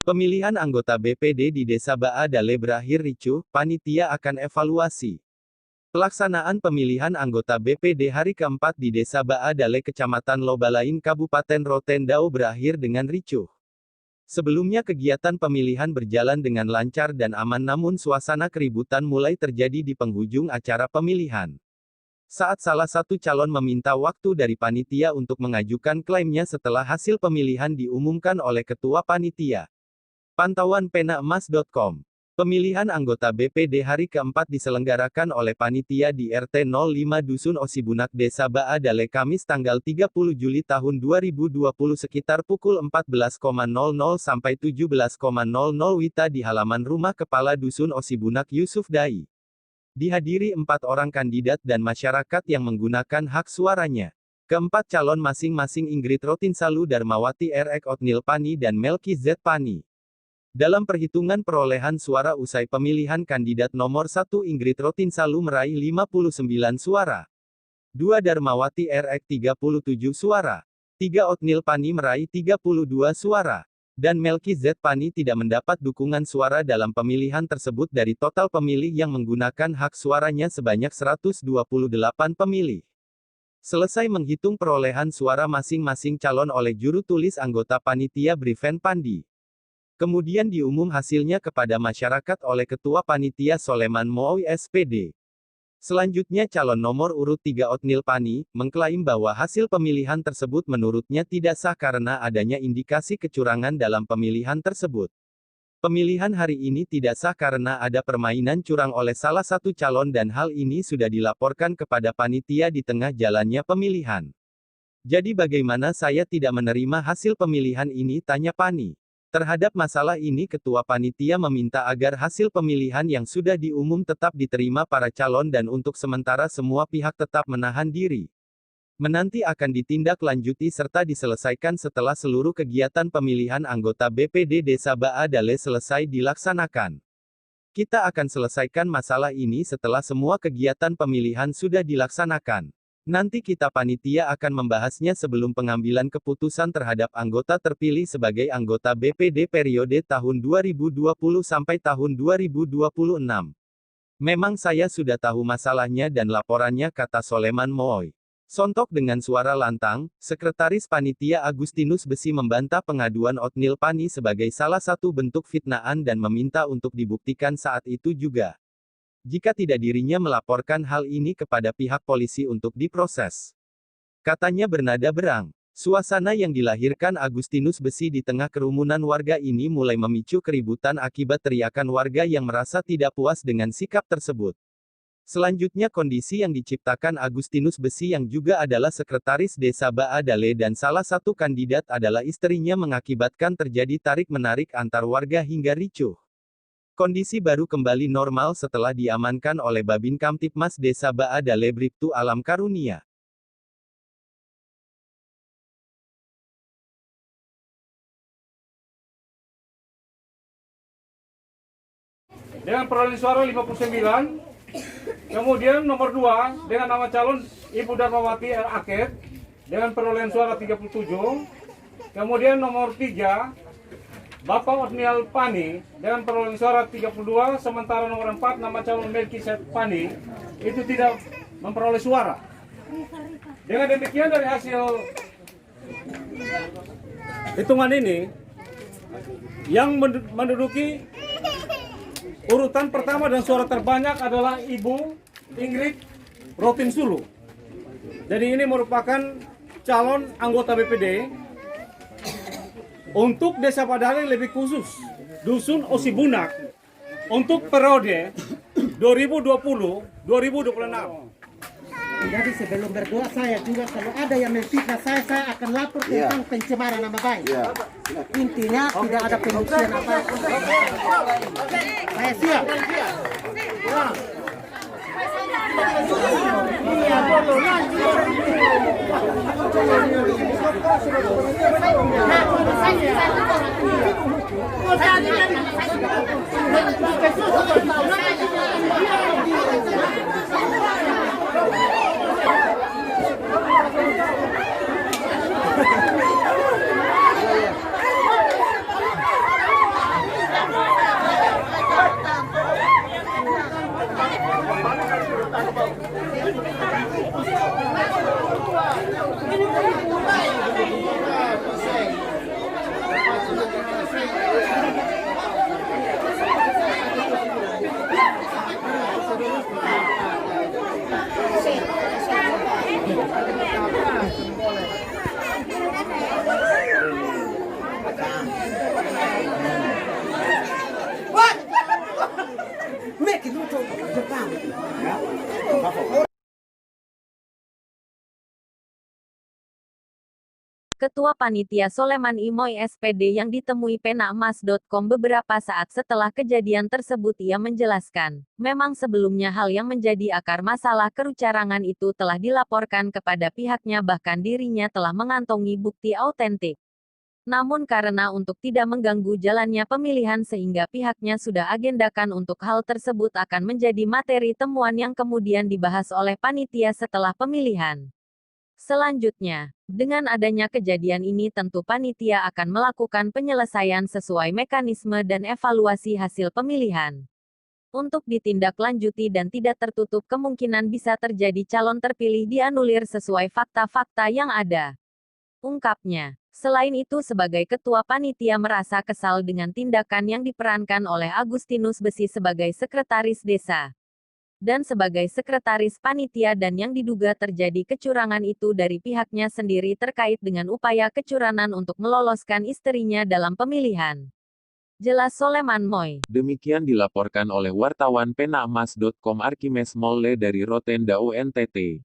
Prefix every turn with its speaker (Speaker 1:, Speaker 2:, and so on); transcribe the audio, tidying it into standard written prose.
Speaker 1: Pemilihan anggota BPD di Desa Baadale berakhir ricuh, panitia akan evaluasi. Pelaksanaan pemilihan anggota BPD hari keempat di Desa Baadale Kecamatan Lobalain Kabupaten Rotendao berakhir dengan ricuh. Sebelumnya kegiatan pemilihan berjalan dengan lancar dan aman, namun suasana keributan mulai terjadi di penghujung acara pemilihan. Saat salah satu calon meminta waktu dari panitia untuk mengajukan klaimnya setelah hasil pemilihan diumumkan oleh ketua panitia. Pantauan penaemas.com. Pemilihan anggota BPD hari keempat diselenggarakan oleh panitia di RT 05 Dusun Osibunak Desa Baadale Kamis tanggal 30 Juli tahun 2020 sekitar pukul 14.00 sampai 17.00 WITA di halaman rumah Kepala Dusun Osibunak Yusuf Dai. Dihadiri 4 orang kandidat dan masyarakat yang menggunakan hak suaranya. Keempat calon masing-masing Ingrid Rotinsalu Darmawati R.Ek Otnil Pani dan Melki Z. Pani. Dalam perhitungan perolehan suara usai pemilihan kandidat nomor 1 Ingrid Rotinsalu meraih 59 suara. 2 Darmawati R.Ek 37 suara. 3 Otnil Pani meraih 32 suara. Dan Melki Z. Pani tidak mendapat dukungan suara dalam pemilihan tersebut dari total pemilih yang menggunakan hak suaranya sebanyak 128 pemilih. Selesai menghitung perolehan suara masing-masing calon oleh juru tulis anggota panitia Briven Pandi. Kemudian diumum hasilnya kepada masyarakat oleh Ketua Panitia Soleman Mooi SPD. Selanjutnya calon nomor urut 3 Otnil Pani, mengklaim bahwa hasil pemilihan tersebut menurutnya tidak sah karena adanya indikasi kecurangan dalam pemilihan tersebut. Pemilihan hari ini tidak sah karena ada permainan curang oleh salah satu calon dan hal ini sudah dilaporkan kepada panitia di tengah jalannya pemilihan. Jadi bagaimana saya tidak menerima hasil pemilihan ini, tanya Pani. Terhadap masalah ini Ketua Panitia meminta agar hasil pemilihan yang sudah diumum tetap diterima para calon dan untuk sementara semua pihak tetap menahan diri. Menanti akan ditindaklanjuti serta diselesaikan setelah seluruh kegiatan pemilihan anggota BPD Desa Baadale selesai dilaksanakan. Kita akan selesaikan masalah ini setelah semua kegiatan pemilihan sudah dilaksanakan. Nanti kita panitia akan membahasnya sebelum pengambilan keputusan terhadap anggota terpilih sebagai anggota BPD periode tahun 2020 sampai tahun 2026. Memang saya sudah tahu masalahnya dan laporannya, kata Soleman Mooi. Sontok dengan suara lantang, Sekretaris Panitia Agustinus Besi membantah pengaduan Otnil Pani sebagai salah satu bentuk fitnaan dan meminta untuk dibuktikan saat itu juga. Jika tidak dirinya melaporkan hal ini kepada pihak polisi untuk diproses. Katanya bernada berang. Suasana yang dilahirkan Agustinus Besi di tengah kerumunan warga ini mulai memicu keributan akibat teriakan warga yang merasa tidak puas dengan sikap tersebut. Selanjutnya kondisi yang diciptakan Agustinus Besi yang juga adalah sekretaris Desa Baadale dan salah satu kandidat adalah istrinya mengakibatkan terjadi tarik-menarik antar warga hingga ricuh. Kondisi baru kembali normal setelah diamankan oleh Babin Kamtipmas Desa Baadale Bribtu Alam Karunia.
Speaker 2: Dengan perolehan suara 59, kemudian nomor 2 dengan nama calon Ibu Darmawati R.Ek dengan perolehan suara 37, kemudian nomor 3 Bapak Otnil Pani dengan perolehan suara 32, sementara nomor 4 nama calon Melki Z. Pani itu tidak memperoleh suara. Dengan demikian dari hasil hitungan ini, yang menduduki urutan pertama dan suara terbanyak adalah Ibu Ingrid Rotinsalu. Jadi ini merupakan calon anggota BPD untuk Desa Baadale, lebih khusus Dusun Osibunak untuk periode 2020-2026.
Speaker 3: Jadi sebelum berdoa saya juga kalau ada yang memfitnah saya akan lapor tentang pencemaran nama baik. Intinya tidak ada pembuktian apa-apa. Saya siap. Make it look Jepang.
Speaker 4: Ketua Panitia Soleman Imoy SPD yang ditemui penaemas.com beberapa saat setelah kejadian tersebut ia menjelaskan, memang sebelumnya hal yang menjadi akar masalah kerucarangan itu telah dilaporkan kepada pihaknya bahkan dirinya telah mengantongi bukti autentik. Namun karena untuk tidak mengganggu jalannya pemilihan sehingga pihaknya sudah agendakan untuk hal tersebut akan menjadi materi temuan yang kemudian dibahas oleh panitia setelah pemilihan. Selanjutnya, dengan adanya kejadian ini tentu panitia akan melakukan penyelesaian sesuai mekanisme dan evaluasi hasil pemilihan. Untuk ditindaklanjuti dan tidak tertutup kemungkinan bisa terjadi calon terpilih dianulir sesuai fakta-fakta yang ada. Ungkapnya. Selain itu sebagai ketua panitia merasa kesal dengan tindakan yang diperankan oleh Agustinus Besi sebagai sekretaris desa. Dan sebagai sekretaris panitia dan yang diduga terjadi kecurangan itu dari pihaknya sendiri terkait dengan upaya kecurangan untuk meloloskan istrinya dalam pemilihan. Jelas Soleman Moy.
Speaker 5: Demikian dilaporkan oleh wartawan penaemas.com Archimes Molle dari Rotendao NTT.